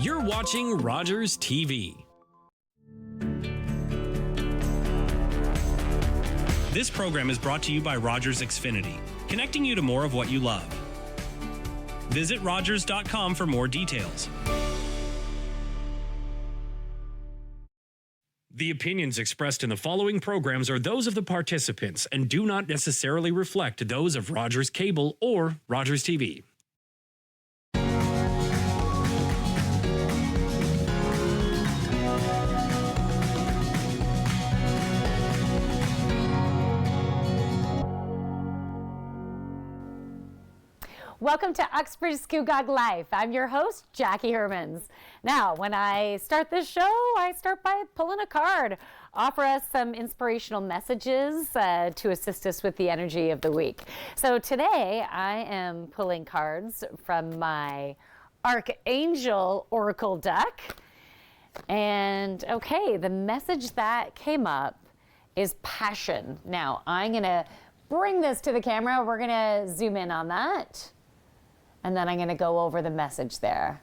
You're watching Rogers TV. This program is brought to you by Rogers Xfinity, connecting you to more of what you love. Visit Rogers.com for more details. The opinions expressed in the following programs are those of the participants and do not necessarily reflect those of Rogers Cable or Rogers TV. Welcome to Uxbridge Scugog Life. I'm your host, Jackie Hermans. Now, when I start this show, I start by pulling a card, offer us some inspirational messages to assist us with the energy of the week. So today, I am pulling cards from my Archangel Oracle deck. And okay, the message that came up is passion. Now, I'm going to bring this to the camera. We're going to zoom in on that. And then I'm going to go over the message there.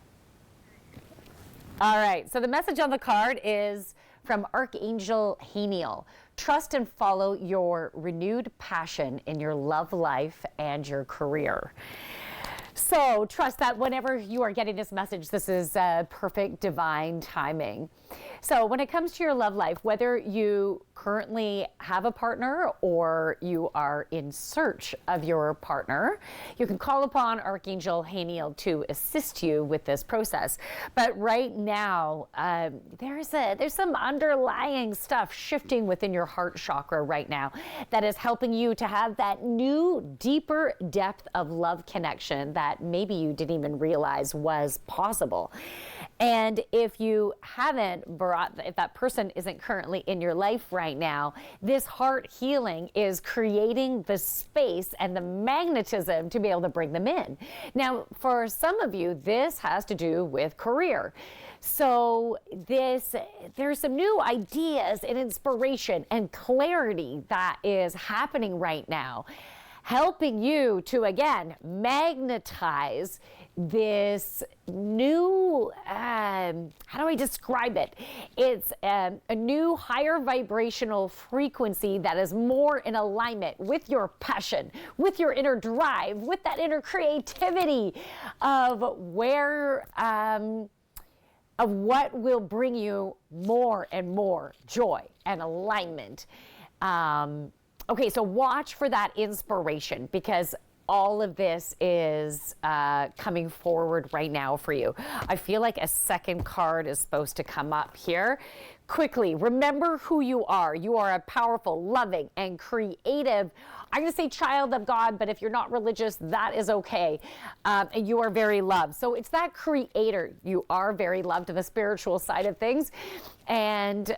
All right, so the message on the card is from Archangel Haniel. Trust and follow your renewed passion in your love life and your career. So trust that whenever you are getting this message, this is perfect divine timing. So when it comes to your love life, whether you currently have a partner or you are in search of your partner, you can call upon Archangel Haniel to assist you with this process. But right now, there's some underlying stuff shifting within your heart chakra right now that is helping you to have that new, deeper depth of love connection that maybe you didn't even realize was possible. And if you haven't if that person isn't currently in your life right now, this heart healing is creating the space and the magnetism to be able to bring them in. Now, for some of you, this has to do with career. So there's some new ideas and inspiration and clarity that is happening right now, helping you to, again, magnetize this new, how do I describe it? It's a new higher vibrational frequency that is more in alignment with your passion, with your inner drive, with that inner creativity of of what will bring you more and more joy and alignment. Okay, so watch for that inspiration because all of this is coming forward right now for you. I feel like a second card is supposed to come up here. Quickly, remember who you are. You are a powerful, loving, and creative, I'm going to say child of God, but if you're not religious, that is okay. And you are very loved. So it's that creator. You are very loved in the spiritual side of things. And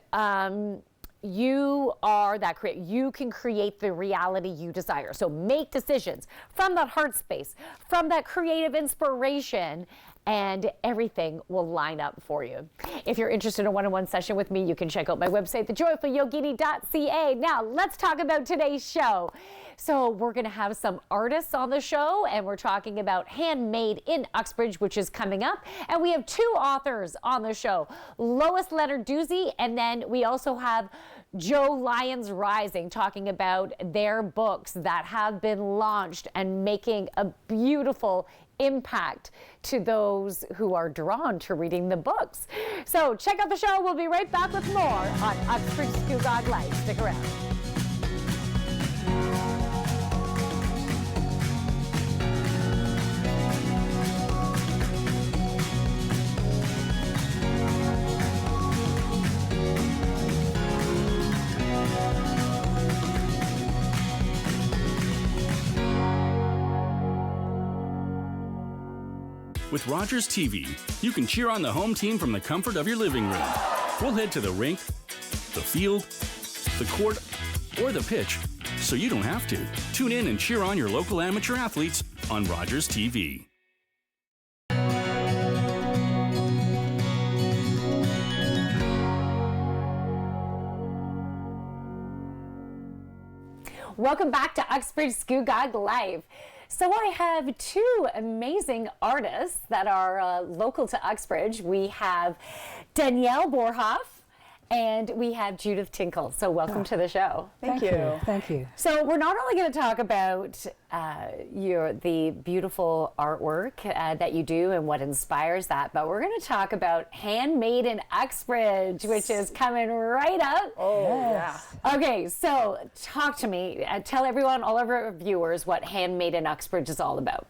you are that creator. You can create the reality you desire. So make decisions from that heart space, from that creative inspiration, and everything will line up for you. If you're interested in a one-on-one session with me, you can check out my website, thejoyfulyogini.ca. Now, let's talk about today's show. So we're going to have some artists on the show, and we're talking about Handmade in Uxbridge, which is coming up. And we have two authors on the show, Lois Leonard-Doozy, and then we also have Joe Lyons Rising, talking about their books that have been launched and making a beautiful impact to those who are drawn to reading the books. So check out the show. We'll be right back with more on Uxbridge Scugog Life. Stick around. With Rogers TV, you can cheer on the home team from the comfort of your living room. We'll head to the rink, the field, the court, or the pitch, so you don't have to. Tune in and cheer on your local amateur athletes on Rogers TV. Welcome back to Uxbridge Scugog Life. So I have two amazing artists that are local to Uxbridge. We have Danielle Borhoff and we have Judith Tinkle. So welcome to the show. Thank you. Thank you. So we're not only going to talk about the beautiful artwork that you do and what inspires that, but we're going to talk about Handmade in Uxbridge, which is coming right up. Oh, Yes. yeah. Okay, so talk to me. Tell everyone, all of our viewers, what Handmade in Uxbridge is all about.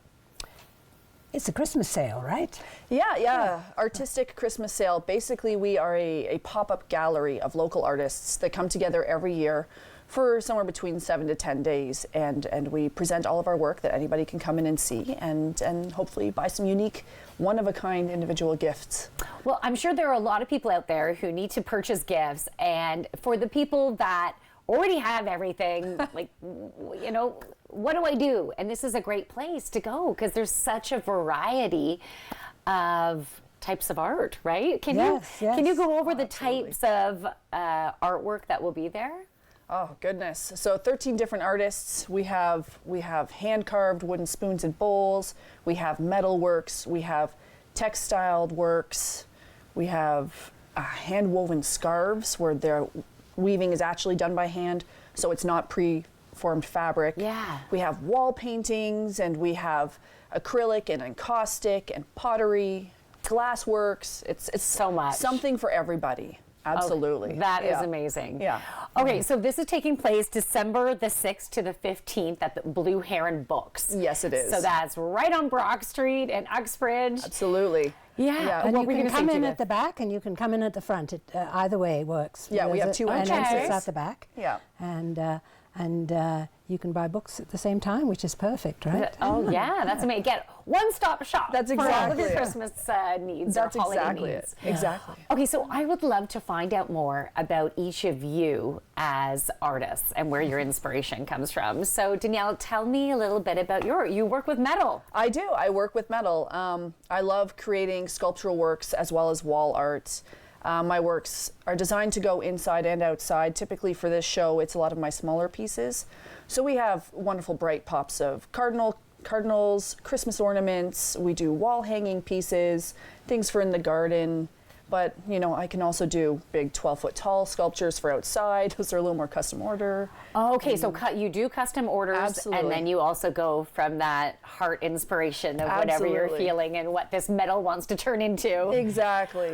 It's a Christmas sale, right? Yeah. Artistic Christmas sale. Basically, we are a pop-up gallery of local artists that come together every year for somewhere between 7 to 10 days, and we present all of our work that anybody can come in and see, and hopefully buy some unique, one-of-a-kind individual gifts. Well, I'm sure there are a lot of people out there who need to purchase gifts, and for the people that already have everything, like, you know, what do I do? And this is a great place to go because there's such a variety of types of art, right? Can you go over the types of artwork that will be there? Oh goodness! So 13 different artists. We have hand carved wooden spoons and bowls. We have metal works. We have textiled works. We have hand woven scarves where their weaving is actually done by hand, so it's not preformed fabric. Yeah. We have wall paintings, and we have acrylic and encaustic and pottery, glass works. It's So much. Something for everybody. Absolutely. That is Yeah. amazing. Yeah. Okay, so this is taking place December the 6th to the 15th at the Blue Heron Books. Yes, it is. So that's right on Brock Street in Uxbridge. Absolutely. Yeah. And What you were you can gonna come say, in Judith? at the back and you can come in at the front. Either way works. Yeah, we have two An entrances. entrance at the back. Yeah. And you can buy books at the same time, which is perfect, right? Oh yeah, that's amazing. Get one-stop shop That's for all of exactly your it. Christmas needs That's or holiday exactly needs. it. Exactly. Okay, so I would love to find out more about each of you as artists and where your inspiration comes from. So Danielle, tell me a little bit about you work with metal. I do. I work with metal. I love creating sculptural works as well as wall art. My works are designed to go inside and outside. Typically for this show, it's a lot of my smaller pieces. So we have wonderful bright pops of cardinals, Christmas ornaments. We do wall hanging pieces, things for in the garden. But, you know, I can also do big 12-foot tall sculptures for outside. Those are a little more custom order. Oh, okay, so you do custom orders, Absolutely. and then you also go from that heart inspiration of whatever you're Absolutely. feeling and what this metal wants to turn into. Exactly.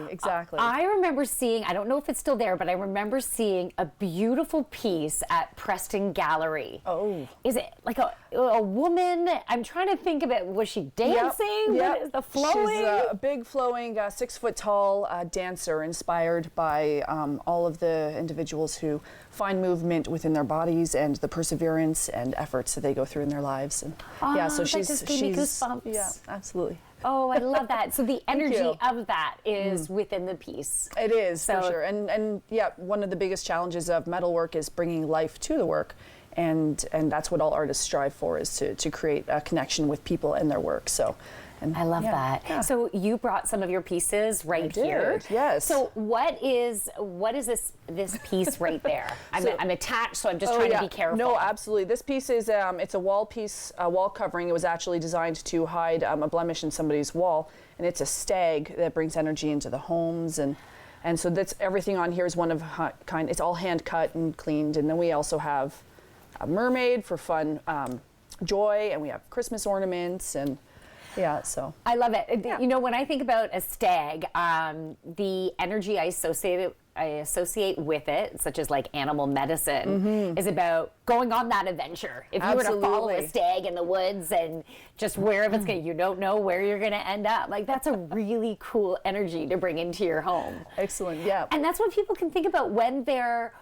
I remember seeing, I don't know if it's still there, but I remember seeing a beautiful piece at Preston Gallery. Oh. Is it like a woman? I'm trying to think of it. Was she dancing? Yep. What is the flowing? She's a big flowing 6-foot tall dancer inspired by all of the individuals who find movement within their bodies and the perseverance and efforts that they go through in their lives. And yeah, so that just gave me goosebumps. Yeah, absolutely. Oh, I love that. So the energy you. of that is within the piece. It is for So- sure. And yeah, one of the biggest challenges of metalwork is bringing life to the work. And that's what all artists strive for, is to create a connection with people and their work. So, and I love yeah, that. yeah. So you brought some of your pieces right did, here. yes. So what is this piece right there? I'm attached, so I'm just trying to be careful. No, absolutely. This piece is it's a wall piece, a wall covering. It was actually designed to hide a blemish in somebody's wall, and it's a stag that brings energy into the homes, and so that's everything on here is one of a kind. It's all hand cut and cleaned, and then we also have a mermaid for fun joy, and we have Christmas ornaments, and yeah, so. I love it. Yeah. You know, when I think about a stag, the energy I associate with it, such as like animal medicine, is about going on that adventure. If you were to follow a Absolutely. stag in the woods and just wherever it's going, you don't know where you're going to end up. Like, that's a really cool energy to bring into your home. Excellent, yeah. And that's what people can think about when they're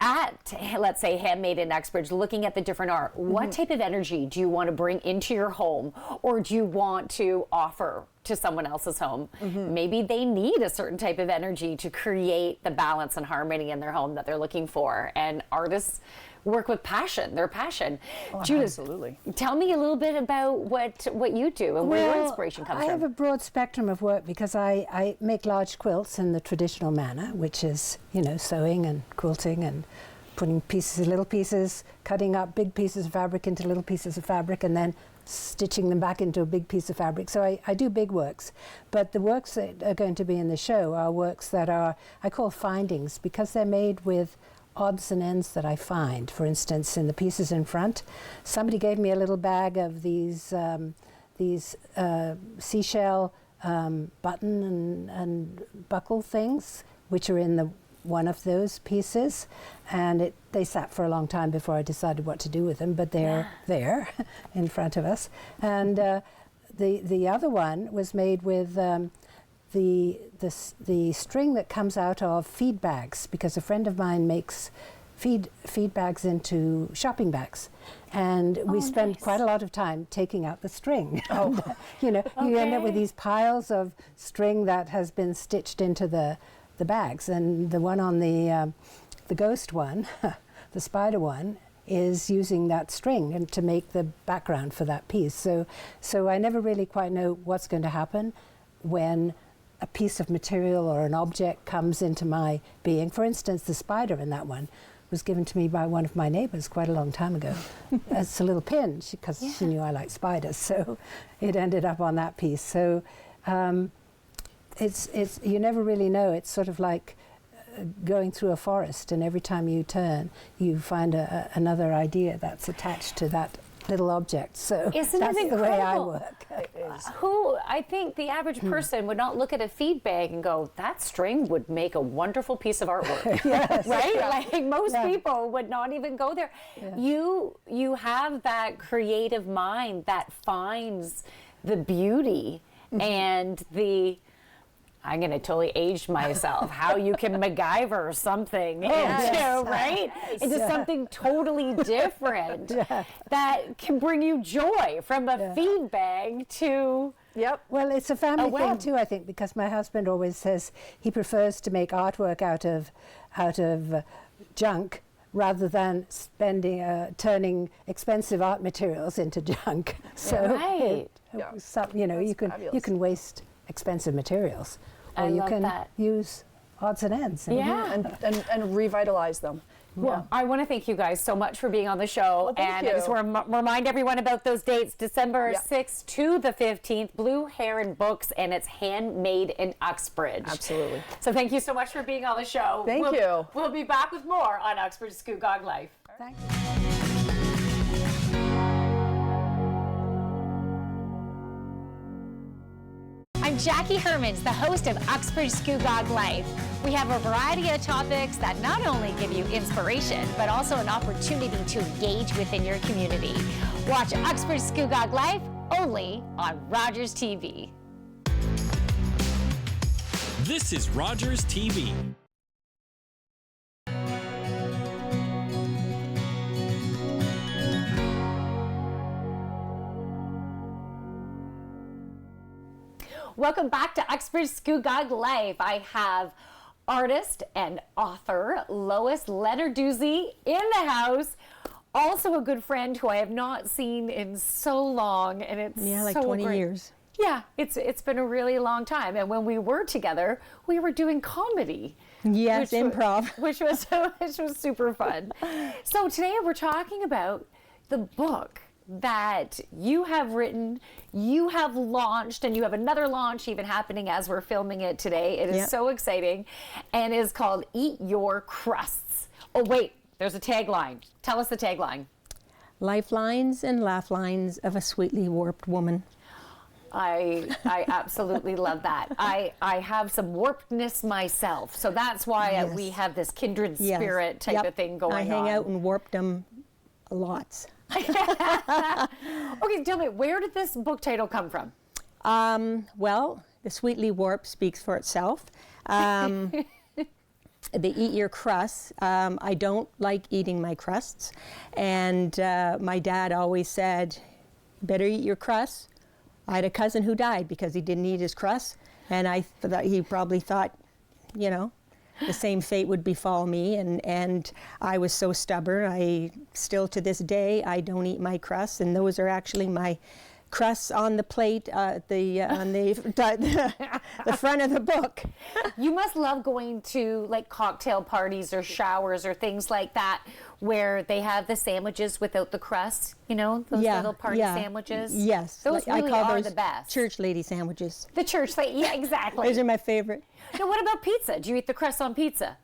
at, let's say, Handmade in Uxbridge, looking at the different art. What type of energy do you want to bring into your home, or do you want to offer to someone else's home? Maybe they need a certain type of energy to create the balance and harmony in their home that they're looking for. And artists work with passion, their passion. Judith, absolutely. tell me a little bit about what you do and where your inspiration comes I have from. a broad spectrum of work because I make large quilts in the traditional manner, which is, you know, sewing and quilting and putting little pieces, cutting up big pieces of fabric into little pieces of fabric, and then stitching them back into a big piece of fabric. So I do big works. But the works that are going to be in the show are works that are, I call findings, because they're made with odds and ends that I find. For instance, in the pieces in front, somebody gave me a little bag of these seashell button and buckle things, which are in one of those pieces, and they sat for a long time before I decided what to do with them, but they're there in front of us. And the other one was made with the string that comes out of feed bags, because a friend of mine makes feed bags into shopping bags, and we spend quite a lot of time taking out the string. And, you end up with these piles of string that has been stitched into the bags, and the one on the ghost one, the spider one, is using that string and to make the background for that piece. So I never really quite know what's going to happen when a piece of material or an object comes into my being. For instance, the spider in that one was given to me by one of my neighbors quite a long time ago. It's a little pin, because she knew I like spiders, so it ended up on that piece. So it's you never really know. It's sort of like going through a forest, and every time you turn, you find another idea that's attached to that little object. So that's the way I work. I think the average person would not look at a feed bag and go, that string would make a wonderful piece of artwork. Yes. Right? Like most people would not even go there. Yeah. You have that creative mind that finds the beauty and I'm going to totally age myself, how you can MacGyver something into something totally different that can bring you joy, from a feed bag to... Yep. Well, it's a family thing too, I think, because my husband always says he prefers to make artwork out of junk rather than turning expensive art materials into junk. So you can waste expensive materials, or you can use odds and ends and revitalize them. Well, I want to thank you guys so much for being on the show. I just want to remind everyone about those dates, December 6th to the 15th, Blue Heron Books, and it's handmade in Uxbridge. Absolutely. So thank you so much for being on the show. Thank you. We'll be back with more on Uxbridge Scugog Life. Thank you. I'm Jackie Hermans, the host of Uxbridge Scugog Life. We have a variety of topics that not only give you inspiration, but also an opportunity to engage within your community. Watch Uxbridge Scugog Life only on Rogers TV. This is Rogers TV. Welcome back to Uxbridge Scugog Life. I have artist and author Lois Lenarduzzi in the house. Also a good friend who I have not seen in so long, and it's like so 20 great. years. Yeah, it's been a really long time. And when we were together, we were doing comedy. Yes, improv. Which was super fun. So today we're talking about the book that you have written, you have launched, and you have another launch even happening as we're filming it today. It is so exciting, and is called Eat Your Crusts. Oh wait, there's a tagline. Tell us the tagline. Lifelines and laugh lines of a sweetly warped woman. I absolutely love that. I have some warpedness myself, so that's why we have this kindred spirit type of thing going on. I hang out in warpedom lots. Okay, tell me, where did this book title come from? Well, the sweetly warped speaks for itself. The eat your crusts. I don't like eating my crusts, and my dad always said, better eat your crusts. I had a cousin who died because he didn't eat his crusts, and I thought he probably thought, the same fate would befall me, and I was so stubborn. I still, to this day, I don't eat my crusts, and those are actually my crusts on the plate, on the front of the book. You must love going to like cocktail parties or showers or things like that where they have the sandwiches without the crust, you know, those little party sandwiches. Yes. Those I really call are those the best. church lady sandwiches. The church, yeah, exactly. Those are my favorite. Now, what about pizza? Do you eat the crust on pizza?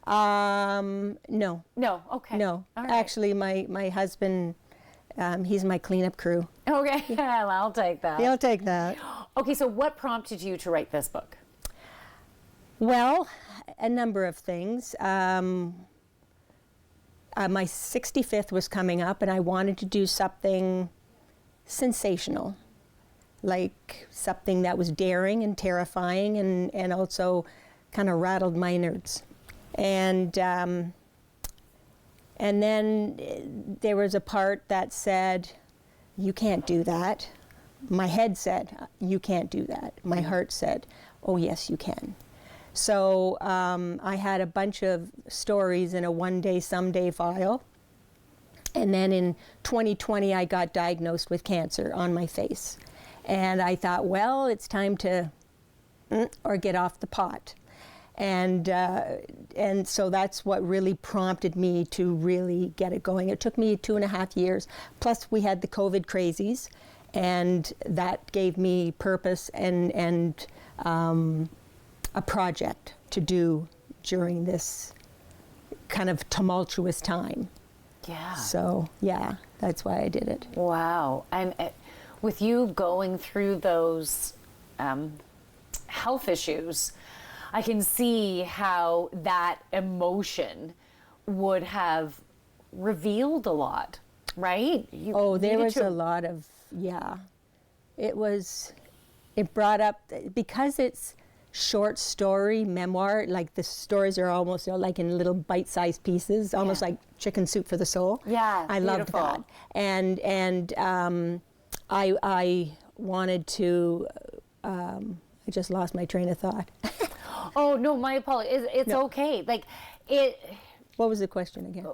No. No, okay. No. All right. Actually, my husband, he's my cleanup crew. Okay, well, I'll take that. He'll take that. Okay, so what prompted you to write this book? Well, a number of things. My 65th was coming up, and I wanted to do something sensational, like something that was daring and terrifying and also kind of rattled my nerds. And then there was a part that said, you can't do that. My head said, you can't do that. My heart said, oh yes, you can. So I had a bunch of stories in a one day, someday file. And then in 2020, I got diagnosed with cancer on my face. And I thought, well, it's time to or get off the pot. And so that's what really prompted me to really get it going. It took me 2.5 years. Plus, we had the COVID crazies, and that gave me purpose and a project to do during this kind of tumultuous time. Yeah. So, yeah, that's why I did it. Wow. And with you going through those health issues, I can see how that emotion would have revealed a lot, right? There was a lot of, it brought up, because it's short story, memoir, like the stories are almost like in little bite-sized pieces, almost like chicken soup for the soul. Yeah, I loved that. And I wanted to, I just lost my train of thought. Oh, no, my apologies. It's okay. Like, What was the question again?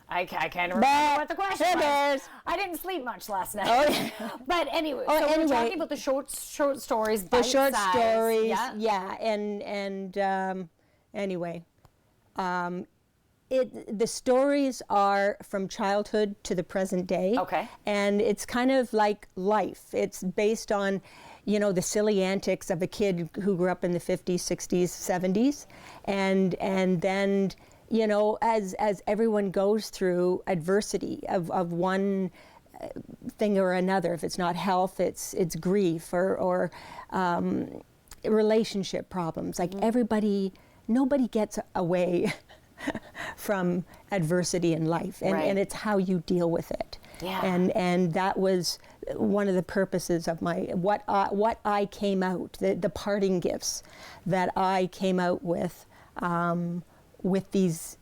I can't remember what the question was. I didn't sleep much last night. Oh, yeah. But anyway, so we're talking about the short stories, The short bite-sized. stories, Yeah. Anyway, the stories are from childhood to the present day. Okay. And it's kind of like life. It's based on, the silly antics of a kid who grew up in the 50s, 60s, 70s. And then, as everyone goes through adversity of one thing or another, if it's not health, it's grief or relationship problems. Like nobody gets away from adversity in life, and it's how you deal with it. Yeah. And that was one of the purposes of what I came out, the parting gifts that I came out with these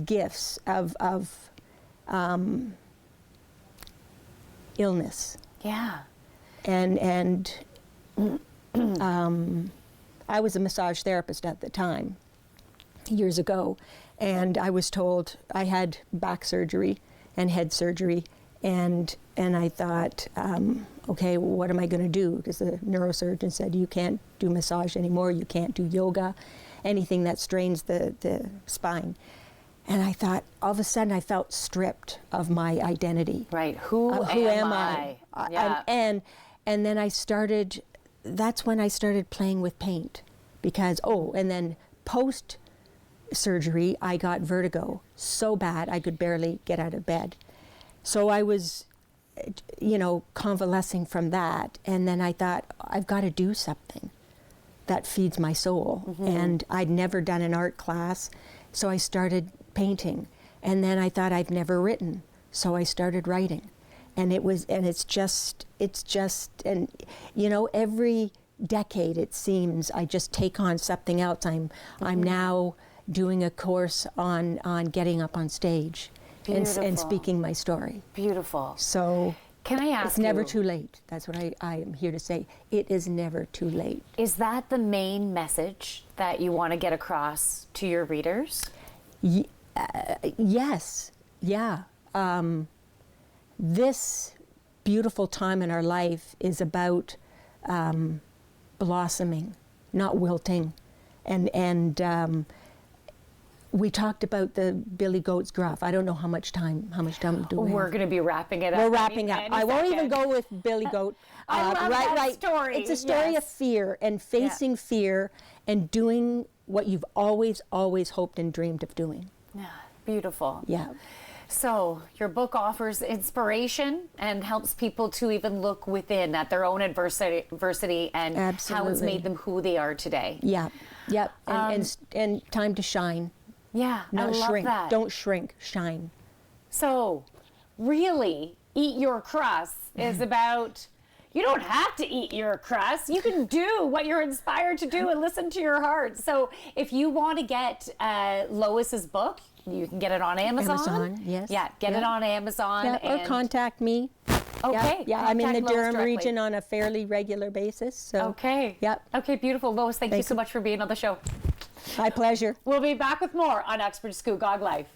gifts of illness. Yeah. And I was a massage therapist at the time, years ago, and I was told I had back surgery and head surgery, and I thought, okay, what am I going to do? Because the neurosurgeon said you can't do massage anymore, you can't do yoga, anything that strains the spine. And I thought, all of a sudden, I felt stripped of my identity. Right. Who am I? Yeah. And then that's when I started playing with paint. Because, and then post-surgery, I got vertigo so bad I could barely get out of bed. So I was, convalescing from that. And then I thought, I've got to do something that feeds my soul. Mm-hmm. And I'd never done an art class, so I started painting. And then I thought, I've never written, so I started writing. And it's just, every decade it seems I just take on something else. I'm now doing a course on getting up on stage and speaking my story. Beautiful. So can I ask it's never too late. That's what I am here to say. It is never too late. Is that the main message that you want to get across to your readers? Yes. Yeah. This beautiful time in our life is about blossoming, not wilting. And we talked about the Billy Goat's gruff. I don't know how much time do we We're have? going to be wrapping it up. We're wrapping up. any I won't even second. go with Billy Goat. I love that story. It's a story Yes. of fear and facing fear and doing what you've always, always hoped and dreamed of doing. Yeah, beautiful. Yeah. So your book offers inspiration and helps people to even look within at their own adversity and how it's Absolutely. made them who they are today. Yeah. Yep. And time to shine. Yeah, Not I love shrink. that. Don't shrink. Shine. So, really, Eat Your Crust is about, you don't have to eat your crust. You can do what you're inspired to do and listen to your heart. So, if you want to get Lois's book, you can get it on Amazon. Amazon, yes. Yeah, get it on Amazon. Yeah, or and- contact me. Okay. Yeah, I'm in the contact Lois Durham directly. region on a fairly regular basis. So. Okay. Yep. Okay, beautiful. Lois, thank you Thank so you. much for being on the show. My pleasure. We'll be back with more on Uxbridge Scugog Life.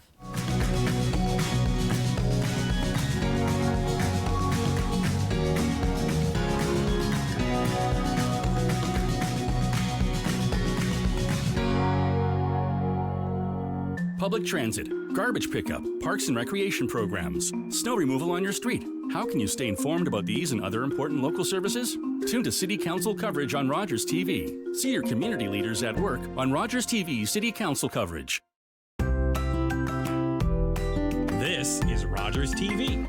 Public transit, garbage pickup, parks and recreation programs, snow removal on your street. How can you stay informed about these and other important local services? Tune to City Council coverage on Rogers TV. See your community leaders at work on Rogers TV City Council coverage. This is Rogers TV.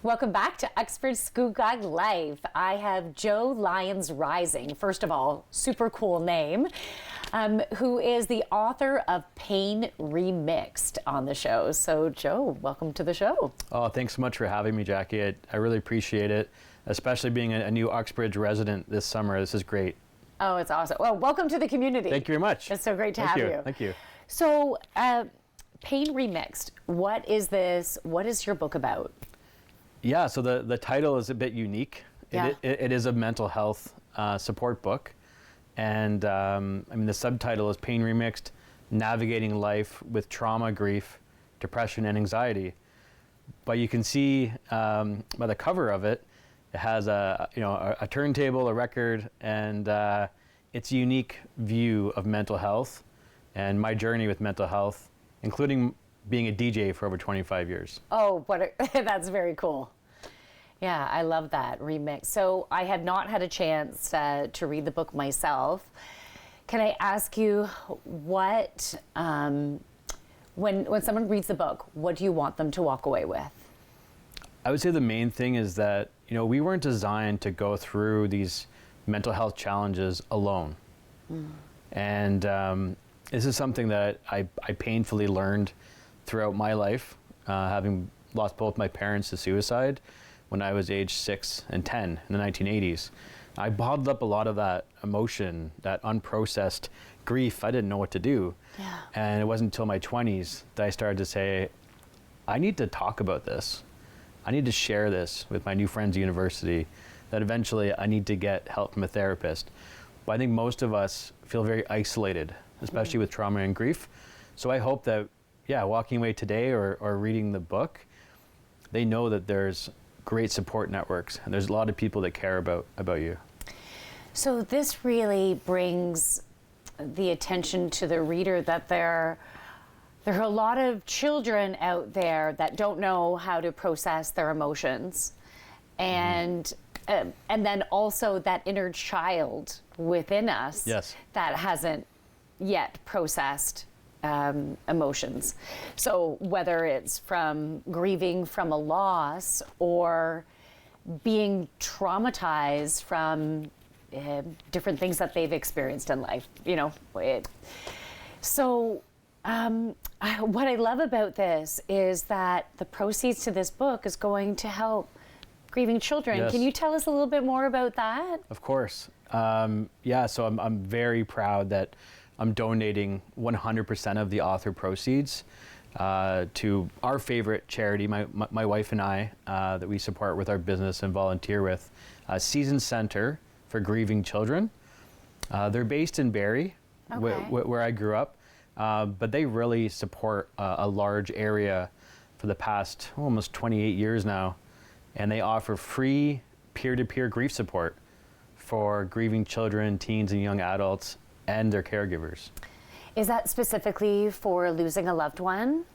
Welcome back to Uxbridge Scugog Life. I have Joe Lyons Rising, first of all, super cool name, who is the author of Pain Remixed on the show. So, Joe, welcome to the show. Oh, thanks so much for having me, Jackie. I really appreciate it, especially being a new Uxbridge resident this summer. This is great. Oh, it's awesome. Well, welcome to the community. Thank you very much. It's so great to have you. Thank you. So, Pain Remixed, what is this? What is your book about? Yeah, so the title is a bit unique. Yeah. It is a mental health support book. And I mean, the subtitle is Pain Remixed, Navigating Life with Trauma, Grief, Depression, and Anxiety. But you can see by the cover of it, it has a turntable, a record, and it's a unique view of mental health and my journey with mental health, including being a DJ for over 25 years. Oh, that's very cool. Yeah, I love that remix. So I have not had a chance to read the book myself. Can I ask you what, when someone reads the book, what do you want them to walk away with? I would say the main thing is that, we weren't designed to go through these mental health challenges alone. And this is something that I painfully learned throughout my life, having lost both my parents to suicide when I was age 6 and 10 in the 1980s. I bottled up a lot of that emotion, that unprocessed grief. I didn't know what to do. Yeah. And it wasn't until my 20s that I started to say, I need to talk about this. I need to share this with my new friends at university, that eventually I need to get help from a therapist. But I think most of us feel very isolated, especially with trauma and grief. So I hope that, walking away today or reading the book, they know that there's great support networks and there's a lot of people that care about you. So this really brings the attention to the reader that there are a lot of children out there that don't know how to process their emotions, and then also that inner child within us Yes. that hasn't yet processed emotions. So whether it's from grieving from a loss or being traumatized from different things that they've experienced in life, what I love about this is that the proceeds to this book is going to help grieving children. Yes. Can you tell us a little bit more about that? Of course. So I'm very proud that I'm donating 100% of the author proceeds to our favorite charity, my wife and I, that we support with our business and volunteer with, Season Center for Grieving Children. They're based in Barrie, Okay. where I grew up, but they really support a large area for the past almost 28 years now, and they offer free peer-to-peer grief support for grieving children, teens, and young adults and their caregivers. Is that specifically for losing a loved one?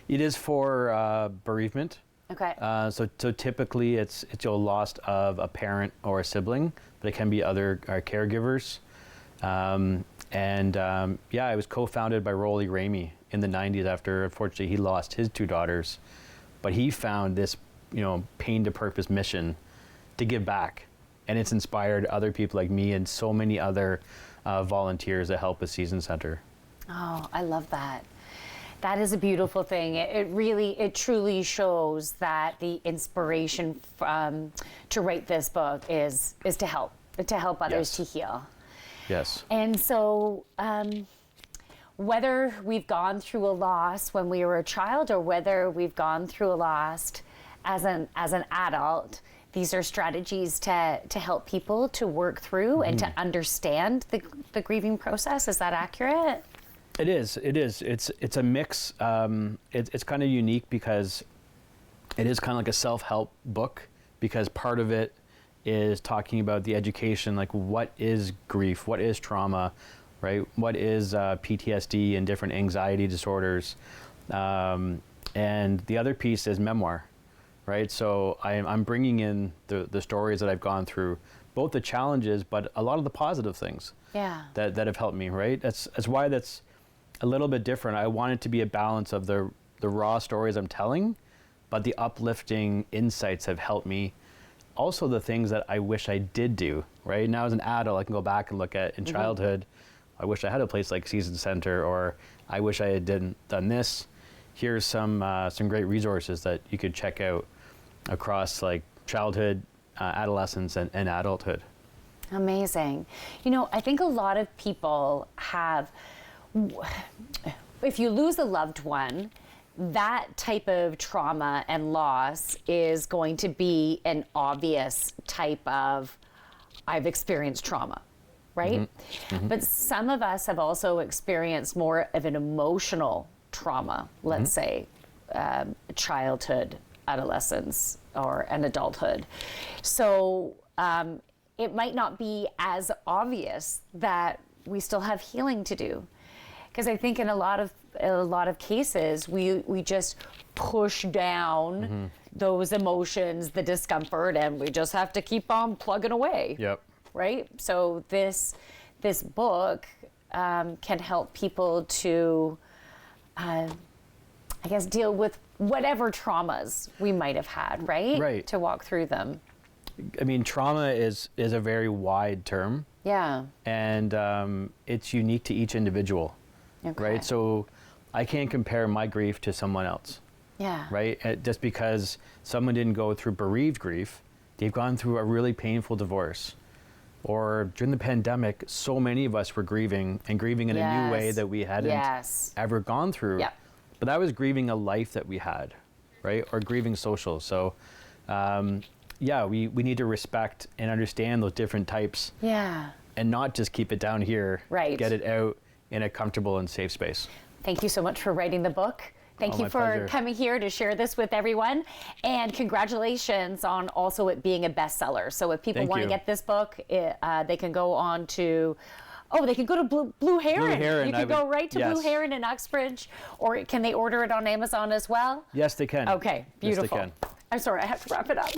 It is for bereavement. Okay. So typically it's a loss of a parent or a sibling, but it can be other caregivers. It was co-founded by Rolly Ramey in the 90s after, unfortunately, he lost his 2 daughters. But he found this, pain to purpose mission to give back. And it's inspired other people like me and so many other volunteers that help with Season Center. Oh, I love that. That is a beautiful thing. It truly shows that the inspiration to write this book is to help others to heal. Yes. And so, whether we've gone through a loss when we were a child or whether we've gone through a loss as an adult, these are strategies to help people to work through and to understand the grieving process. Is that accurate? It is. It's a mix. It's kind of unique because it is kind of like a self-help book, because part of it is talking about the education, like what is grief, what is trauma, right? What is PTSD and different anxiety disorders. And the other piece is memoir, right? So I'm bringing in the stories that I've gone through, both the challenges, but a lot of the positive things that have helped me, right? That's why that's a little bit different. I want it to be a balance of the raw stories I'm telling, but the uplifting insights have helped me. Also the things that I wish I did do, right? Now as an adult, I can go back and look at in childhood, I wish I had a place like Season Center, or I wish I had done this. Here's some great resources that you could check out across like childhood, adolescence, and adulthood. Amazing. I think a lot of people have, if you lose a loved one, that type of trauma and loss is going to be an obvious type of, I've experienced trauma, right? But some of us have also experienced more of an emotional trauma, let's say childhood, adolescence, or an adulthood. So it might not be as obvious that we still have healing to do. Because I think in a lot of cases, we just push down those emotions, the discomfort, and we just have to keep on plugging away. Yep. Right? So this book can help people to, I guess, deal with whatever traumas we might have had, right? Right. To walk through them. I mean, trauma is a very wide term. Yeah. And it's unique to each individual. Okay. Right? So I can't compare my grief to someone else. Yeah. Right? Just because someone didn't go through bereaved grief, they've gone through a really painful divorce. Or during the pandemic, so many of us were grieving and grieving in a new way that we hadn't ever gone through. Yeah. But that was grieving a life that we had, right? Or grieving social. So, we need to respect and understand those different types. Yeah. And not just keep it down here. Right. Get it out in a comfortable and safe space. Thank you so much for writing the book. Thank you my for pleasure. coming here to share this with everyone. And congratulations on also it being a bestseller. So if people Thank want to you. get this book, they can go on to, they can go to Blue Heron. Blue Heron, You can go right to Blue yes. Heron in Uxbridge, or can they order it on Amazon as well? Yes, they can. Okay, beautiful. Yes, they can. I'm sorry, I have to wrap it up.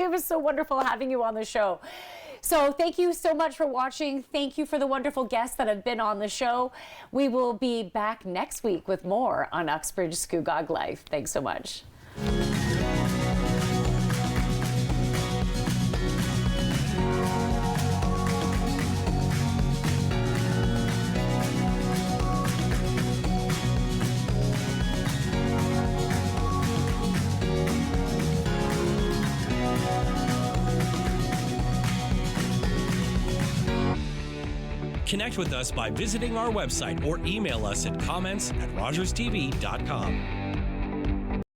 It was so wonderful having you on the show. So thank you so much for watching. Thank you for the wonderful guests that have been on the show. We will be back next week with more on Uxbridge Scugog Life. Thanks so much. Connect with us by visiting our website or email us at comments@rogerstv.com.